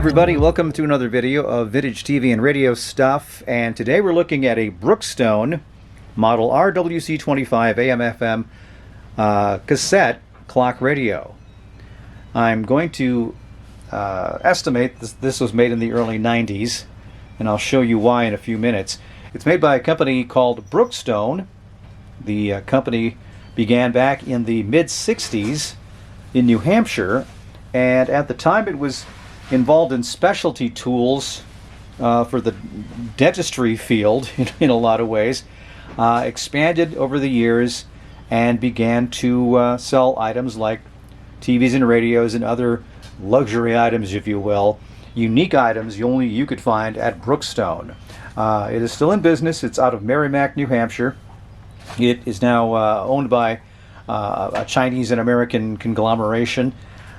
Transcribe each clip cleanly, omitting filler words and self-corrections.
everybody, welcome to another video of vintage TV and radio stuff, and today we're looking at a Brookstone model RWC-25 AM/FM cassette clock radio. I'm going to estimate this was made in the early 90s, and I'll show you why in a few minutes. It's made by a company called Brookstone. The company began back in the mid-60s in New Hampshire, and at the time it was involved in specialty tools for the dentistry field in a lot of ways. Expanded over the years and began to sell items like TVs and radios and other luxury items, if you will, unique items only you could find at Brookstone. It is still in business. It's out of Merrimack, New Hampshire. It is now owned by a Chinese and American conglomeration.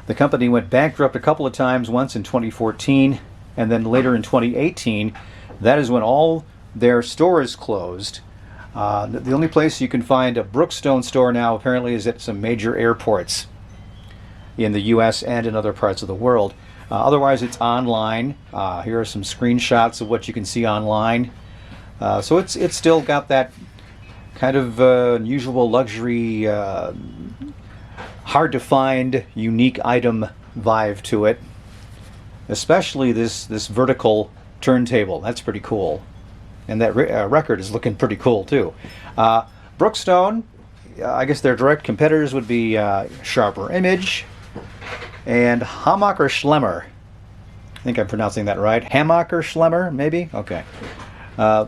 The company went bankrupt a couple of times, once in 2014 and then later in 2018. That is when all their stores closed. The only place you can find a Brookstone store now apparently is at some major airports in the US and in other parts of the world. Otherwise it's online. Here are some screenshots of what you can see online. So it's still got that kind of unusual luxury, hard to find, unique item vibe to it. Especially this vertical turntable. That's pretty cool. And that record is looking pretty cool too. Brookstone, I guess their direct competitors would be Sharper Image and Hammacher Schlemmer. I think I'm pronouncing that right. Hammacher Schlemmer, maybe? Okay.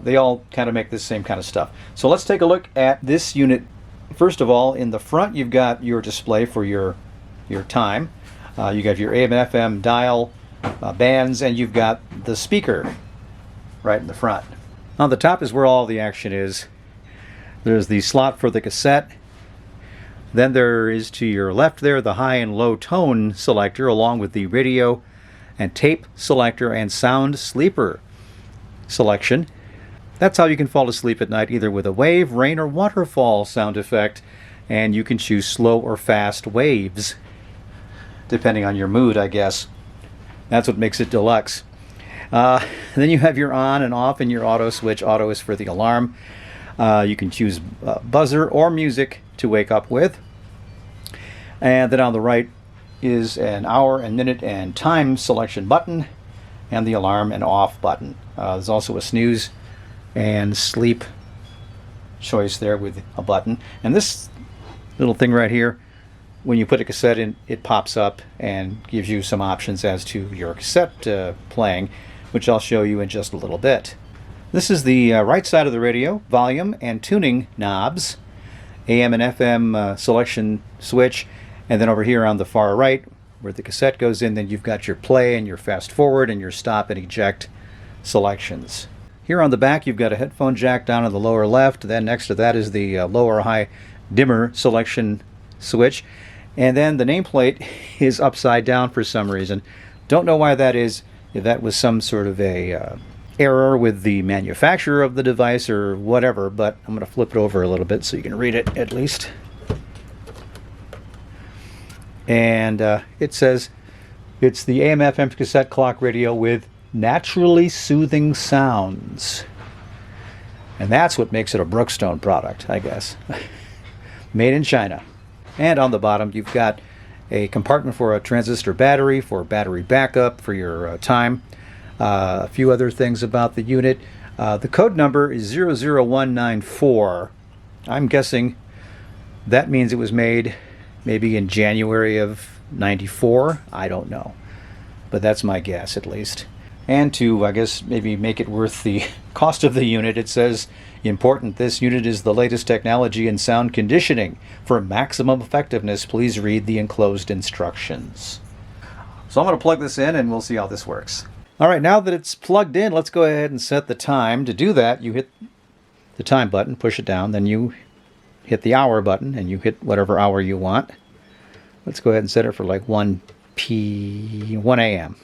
They all kind of make this same kind of stuff. So let's take a look at this unit. First of all, in the front you've got your display for your time. You got your AM and FM dial bands, and you've got the speaker right in the front. On the top is where all the action is. There's the slot for the cassette. Then there is to your left there the high and low tone selector, along with the radio and tape selector and sound sleeper selection. That's how you can fall asleep at night, either with a wave, rain, or waterfall sound effect, and you can choose slow or fast waves depending on your mood, I guess. That's what makes it deluxe. Then you have your on and off and your auto switch. Auto is for the alarm. You can choose buzzer or music to wake up with. And then on the right is an hour and minute and time selection button and the alarm and off button. There's also a snooze and sleep choice there with a button. And this little thing right here, when you put a cassette in, it pops up and gives you some options as to your cassette playing, which I'll show you in just a little bit. This is the right side of the radio, volume and tuning knobs, AM and FM selection switch, and then over here on the far right, where the cassette goes in, then you've got your play and your fast forward and your stop and eject selections. Here on the back you've got a headphone jack down in the lower left. Then next to that is the lower high dimmer selection switch. And then the nameplate is upside down for some reason. Don't know why that is. If that was some sort of a error with the manufacturer of the device or whatever, but I'm going to flip it over a little bit so you can read it at least. And it says it's the AM/FM cassette clock radio with naturally soothing sounds. And that's what makes it a Brookstone product, I guess. Made in China. And on the bottom you've got a compartment for a transistor battery, for battery backup, for your time. A few other things about the unit. The code number is 00194. I'm guessing that means it was made maybe in January of '94. I don't know. But that's my guess, at least. And to, I guess, maybe make it worth the cost of the unit, it says, important, this unit is the latest technology in sound conditioning. For maximum effectiveness, please read the enclosed instructions. So I'm going to plug this in and we'll see how this works. Alright, now that it's plugged in, let's go ahead and set the time. To do that, you hit the time button, push it down, then you hit the hour button and you hit whatever hour you want. Let's go ahead and set it for like 1 a.m.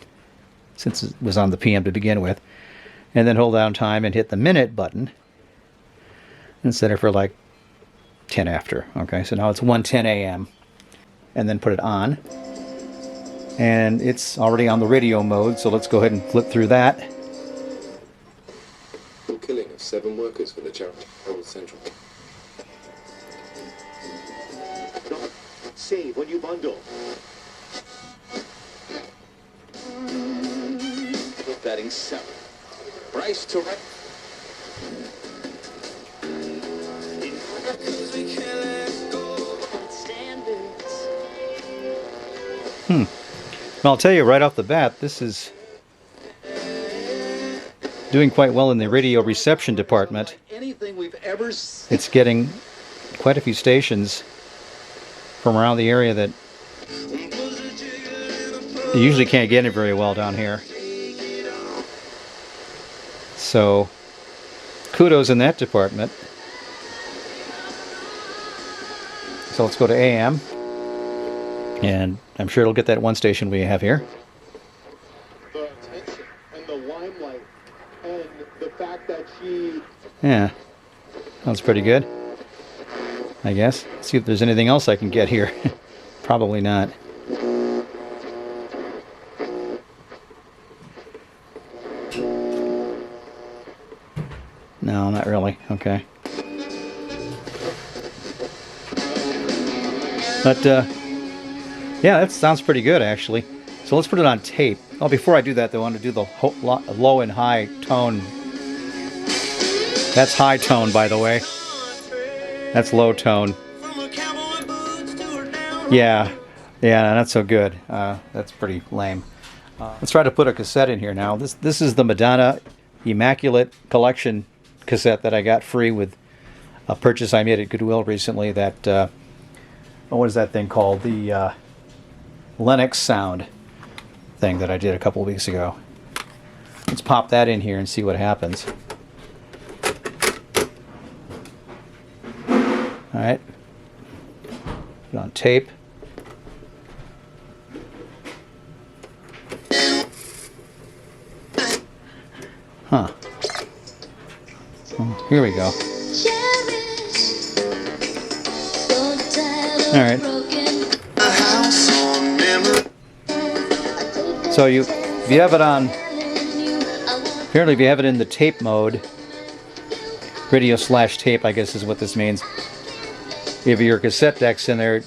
since it was on the PM to begin with. And then hold down time and hit the minute button and set it for like 10 after. Okay, so now it's 1:10 a.m. and then put it on. And it's already on the radio mode, so let's go ahead and flip through that. Killing of 7 workers for the charity Health Central. Save when you bundle. Betting 7. Bryce to right. Well, I'll tell you right off the bat, this is doing quite well in the radio reception department. Anything we've ever It's getting quite a few stations from around the area that you usually can't get it very well down here. So, kudos in that department. So let's go to AM. And I'm sure it'll get that one station we have here. The attention and the limelight and the fact that she... Yeah, sounds pretty good, I guess. Let's see if there's anything else I can get here. Probably not. No, not really. Okay. But, yeah, that sounds pretty good, actually. So let's put it on tape. Oh, before I do that, though, I want to do the low and high tone. That's high tone, by the way. That's low tone. Yeah, not so good. That's pretty lame. Let's try to put a cassette in here now. This is the Madonna Immaculate Collection cassette that I got free with a purchase I made at Goodwill recently. That what is that thing called? The Lennox Sound thing that I did a couple of weeks ago. Let's pop that in here and see what happens. Alright. Put it on tape. Huh. Well, here we go. Alright. So if you have it on, apparently if you have it in the tape mode, radio/tape I guess is what this means. If your cassette deck's in there, it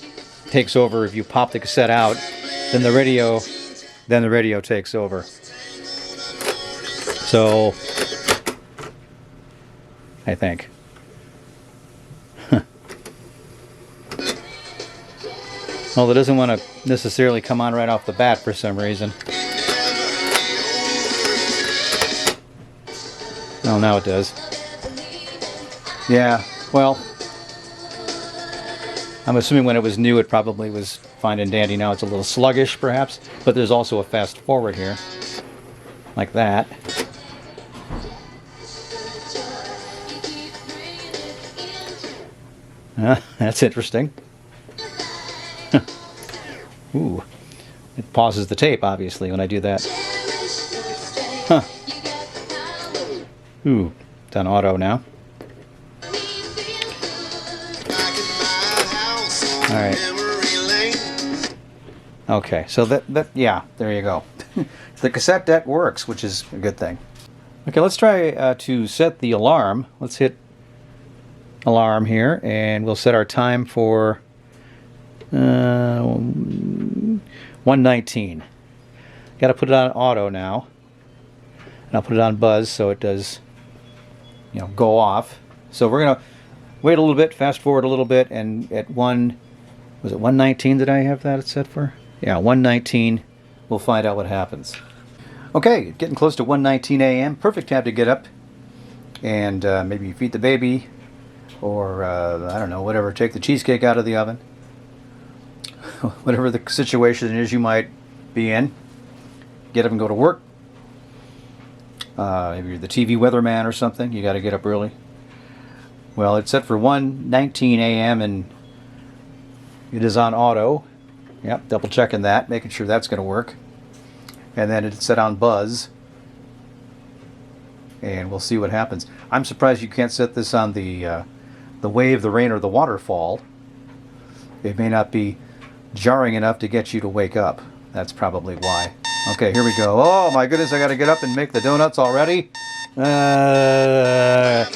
takes over. If you pop the cassette out, then the radio takes over. So I think. Well, it doesn't want to necessarily come on right off the bat for some reason. Oh, now it does. Yeah, well, I'm assuming when it was new it probably was fine and dandy. Now it's a little sluggish perhaps, but there's also a fast forward here, like that. That's interesting. Ooh, it pauses the tape obviously when I do that. Huh. Ooh, it's on auto now. Alright. Okay, so yeah, there you go. The cassette deck works, which is a good thing. Okay, let's try to set the alarm. Let's hit alarm here, and we'll set our time for 1:19. Got to put it on auto now, and I'll put it on buzz so it does, go off. So we're gonna wait a little bit, fast forward a little bit, and at 1:19 did I have that set for? Yeah, 1:19. We'll find out what happens. Okay, getting close to 1:19 a.m. Perfect time to get up and maybe feed the baby, or I don't know, whatever. Take the cheesecake out of the oven. Whatever the situation is you might be in. Get up and go to work. Maybe you're the TV weatherman or something. You got to get up early. Well, it's set for 1:19 a.m. and it is on auto. Yep, double checking that, making sure that's going to work. And then it's set on buzz. And we'll see what happens. I'm surprised you can't set this on the wave, the rain, or the waterfall. It may not be jarring enough to get you to wake up. That's probably why. Okay, here we go. Oh my goodness, I gotta get up and make the donuts already. I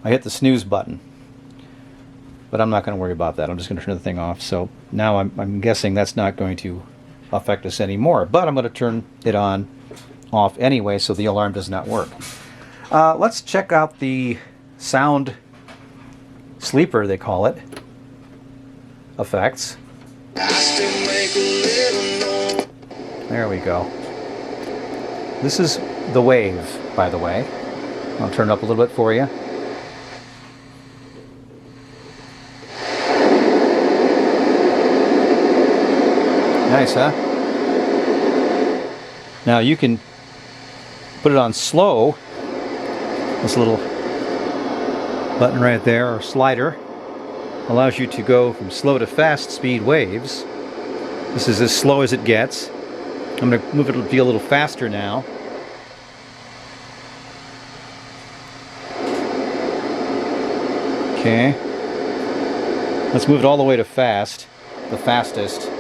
hit the snooze button. But I'm not going to worry about that. I'm just going to turn the thing off. So now I'm guessing that's not going to affect us anymore. But I'm going to turn it off anyway so the alarm does not work. Let's check out the sound sleeper, they call it, effects. There we go. This is the wave, by the way. I'll turn it up a little bit for you. Nice, huh? Now you can put it on slow. This little button right there, or slider, allows you to go from slow to fast speed waves. This is as slow as it gets. I'm going to move it to be a little faster now. Okay. Let's move it all the way to fast, the fastest.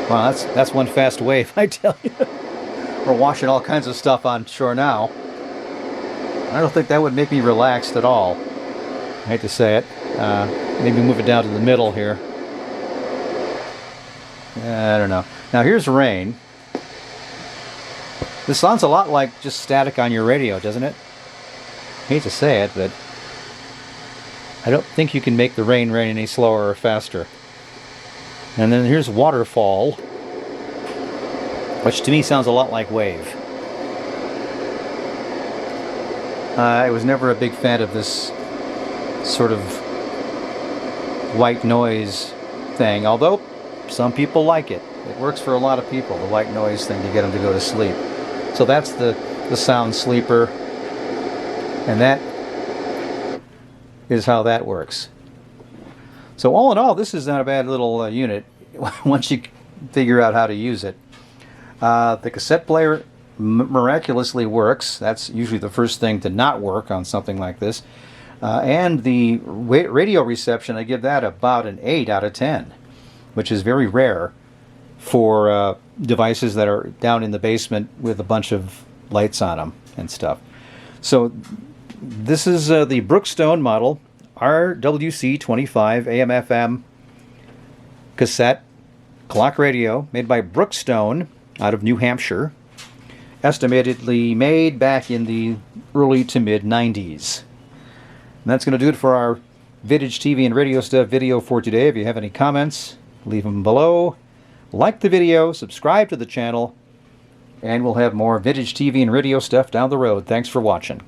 Wow, that's one fast wave, I tell you. We're washing all kinds of stuff on shore now. I don't think that would make me relaxed at all. I hate to say it. Maybe move it down to the middle here. I don't know. Now here's rain. This sounds a lot like just static on your radio, doesn't it? I hate to say it, but I don't think you can make the rain any slower or faster. And then here's waterfall, which to me sounds a lot like wave. I was never a big fan of this sort of white noise thing, although some people like it. It works for a lot of people, the white noise thing, to get them to go to sleep. So that's the sound sleeper, and that is how that works. So all in all, this is not a bad little unit once you figure out how to use it. The cassette player miraculously works. That's usually the first thing to not work on something like this. And the radio reception, I give that about an 8 out of 10, which is very rare for devices that are down in the basement with a bunch of lights on them and stuff. So this is the Brookstone model RWC-25 AM FM cassette clock radio made by Brookstone out of New Hampshire, estimatedly made back in the early to mid 90s. And that's going to do it for our Vintage TV and Radio Stuff video for today. If you have any comments, leave them below. Like the video, subscribe to the channel, and we'll have more Vintage TV and Radio Stuff down the road. Thanks for watching.